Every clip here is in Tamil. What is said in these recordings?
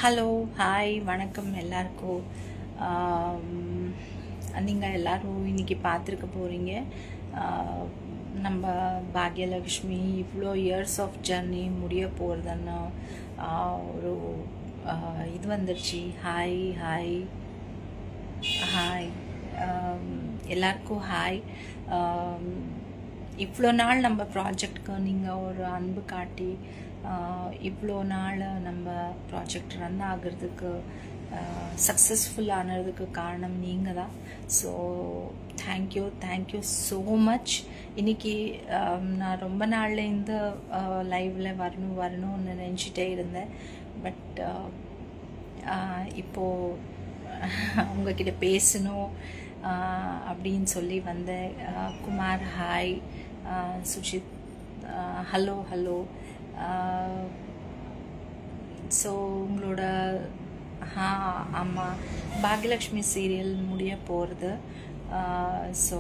ஹலோ ஹாய் வணக்கம் எல்லாருக்கும். நீங்கள் எல்லோரும் இன்றைக்கி பார்த்துருக்க போகிறீங்க. நம்ம பாக்யலக்ஷ்மி இவ்வளோ இயர்ஸ் ஆஃப் ஜர்னி முடிய போகிறதுன்னு ஒரு இது வந்துடுச்சு. ஹாய் ஹாய் ஹாய் எல்லாருக்கும் ஹாய். இவ்வளோ நாள் நம்ம ப்ராஜெக்ட்க்கு நீங்கள் ஒரு அன்பு காட்டி இவ்வளோ நாள் நம்ம ப்ராஜெக்ட் ரன் ஆகிறதுக்கு சக்ஸஸ்ஃபுல் ஆனதுக்கு காரணம் நீங்கள் தான். So thank you so much. இன்றைக்கி நான் ரொம்ப நாளில் இந்த லைவில் வரணும்னு நினச்சிட்டே இருந்தேன். பட் இப்போது உங்ககிட்ட பேசணும் அப்படின்னு சொல்லி வந்தேன். Kumar hi, Sujith hello. So உங்களோட ஆமாம், பாக்யலக்ஷ்மி சீரியல் முடிய போகிறது. ஸோ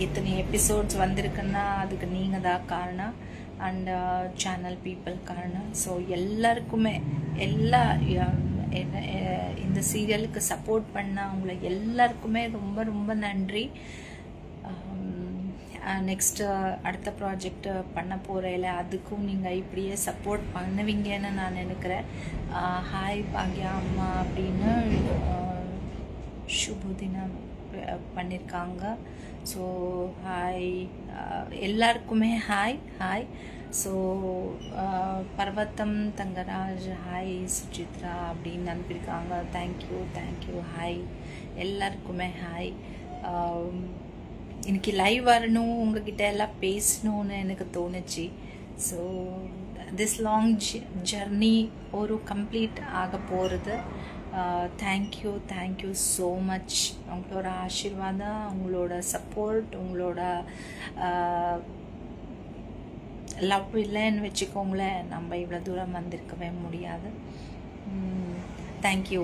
இத்தனை எபிசோட்ஸ் வந்திருக்குன்னா அதுக்கு நீங்கள் தான் காரணம், அண்ட் சேனல் பீப்புள் காரணம். ஸோ எல்லாருக்குமே இந்த சீரியலுக்கு சப்போர்ட் பண்ண அவங்கள எல்லாருக்குமே ரொம்ப ரொம்ப நன்றி. நெக்ஸ்ட்டு அடுத்த ப்ராஜெக்ட் பண்ண போகிறேன், அதுக்கும் நீங்கள் இப்படியே சப்போர்ட் பண்ணுவீங்கன்னு நான் நினைக்கிறேன். ஹாய் பாக்யா அம்மா அப்படின்னு சுபதினம் பண்ணியிருக்காங்க. ஸோ ஹாய் எல்லாருக்குமே hi. So Parvatham Thangaraj hi, Suchitra அப்படின்னு அனுப்பியிருக்காங்க. தேங்க்யூ ஹாய் எல்லாருக்குமே ஹாய். இன்னைக்கு லைவ் வரணும், உங்ககிட்ட எல்லாம் பேசணும்னு எனக்கு தோணுச்சு. ஸோ திஸ் லாங் ஜர்னி ஒரு கம்ப்ளீட் ஆக போகிறது. Thank you so much. உங்களோட ஆசீர்வாதம், உங்களோட சப்போர்ட், உங்களோட லவ் இல்லைன்னு வச்சுக்கோங்களேன், நம்ம இவ்வளோ தூரம் வந்திருக்கவே முடியாது. Thank you.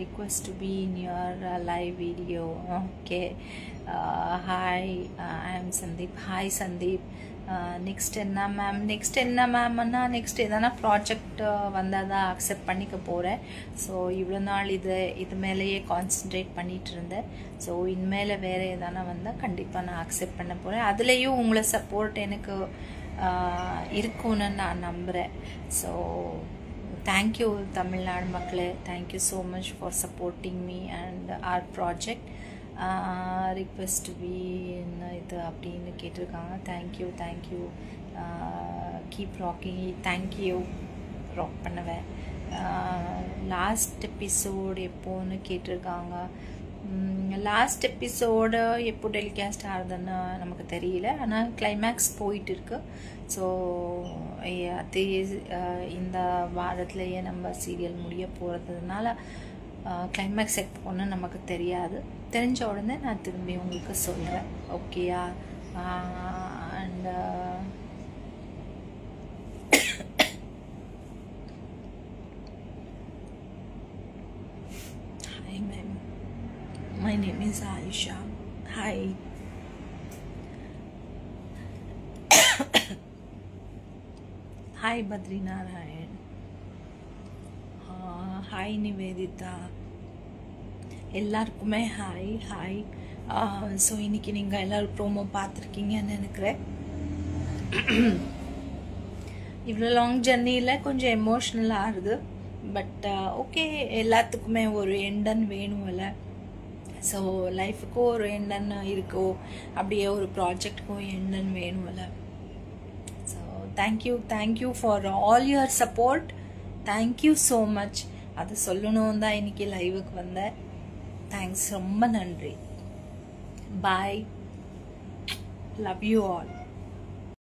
Request to be in your live video. Okay. Hi, I am Sandeep. Hi Sandeep. Next என்ன மேம்னா நெக்ஸ்ட் எதனா ப்ராஜெக்ட் வந்தால் தான் அக்செப்ட் பண்ணிக்க போகிறேன். ஸோ இவ்வளோ நாள் இது மேலேயே கான்சென்ட்ரேட் பண்ணிகிட்டு இருந்தேன். ஸோ இனிமேல் வேறு எதனா வந்தால் கண்டிப்பாக நான் அக்செப்ட் பண்ண போகிறேன். அதுலேயும் உங்களை சப்போர்ட் எனக்கு இருக்கும்னு நான் நம்புகிறேன். ஸோ தேங்க்யூ தமிழ்நாடு மக்களே, thank you so much for supporting me and our project. Request to be இது அப்படின்னு கேட்டிருக்காங்க. Thank you. Keep rocking. Thank you, rock பண்ணுவேன். லாஸ்ட் எபிசோடு எப்போன்னு கேட்டிருக்காங்க. லாஸ்ட் எபிசோடு எப்போ டெலிகாஸ்ட் ஆகுதுன்னு நமக்கு தெரியல, ஆனால் கிளைமேக்ஸ் போயிட்டு இருக்கு. ஸோ அது இந்த வாரத்திலேயே நம்ம சீரியல் முடிய போகிறதுனால கிளைமேக்ஸ் எப்போன்னு நமக்கு தெரியாது. தெரிஞ்ச உடனே நான் திரும்பி உங்களுக்கு சொல்கிறேன். ஓகேயா? And hi ma'am, my name is Aisha. Hi. Hi Badrinarayan. Hi Nivedita. எல்லாருக்குமே ஹாய். ஸோ இன்னைக்கு நீங்கள் எல்லோரும் ப்ரோமோ பார்த்துருக்கீங்கன்னு நினைக்கிறேன். இவ்வளோ லாங் ஜர்னியில் கொஞ்சம் எமோஷ்னலாக ஆகுது. பட் ஓகே, எல்லாத்துக்குமே ஒரு எண்டன் வேணும்ல. ஸோ லைஃபுக்கும் ஒரு எண்டன் இருக்கோ, அப்படியே ஒரு ப்ராஜெக்டுக்கும் எண்டன் வேணும்ல. So thank you for all your support. Thank you so much. அது சொல்லணும் தான் இன்னைக்கு லைவுக்கு வந்தேன். தேங்க்ஸ், ரொம்ப நன்றி. பாய். Love you all.